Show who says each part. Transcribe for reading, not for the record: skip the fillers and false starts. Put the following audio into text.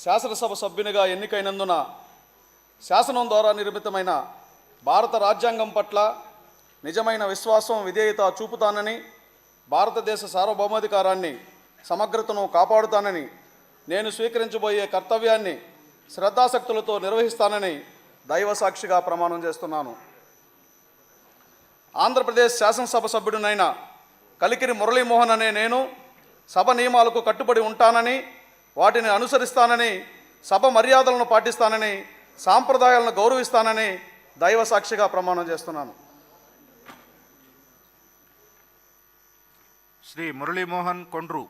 Speaker 1: శాసనసభ సభ్యునిగా ఎన్నికైనందున శాసనం ద్వారా నిర్మితమైన భారత రాజ్యాంగం పట్ల నిజమైన విశ్వాసం, విధేయత చూపుతానని, భారతదేశ సార్వభౌమాధికారాన్ని, సమగ్రతను కాపాడుతానని, నేను స్వీకరించబోయే కర్తవ్యాన్ని శ్రద్ధాశక్తులతో నిర్వహిస్తానని దైవ సాక్షిగా ప్రమాణం చేస్తున్నాను. ఆంధ్రప్రదేశ్ శాసనసభ సభ్యుడినైన కలికిరి మురళీమోహన్ అనే నేను సభ నియమాలకు కట్టుబడి ఉంటానని, వాటిని అనుసరిస్తానని, సభ మర్యాదలను పాటిస్తానని, సాంప్రదాయాలను గౌరవిస్తానని దైవ సాక్షిగా ప్రమాణం చేస్తున్నాను.
Speaker 2: శ్రీ మురళీమోహన్ కొండ్రు.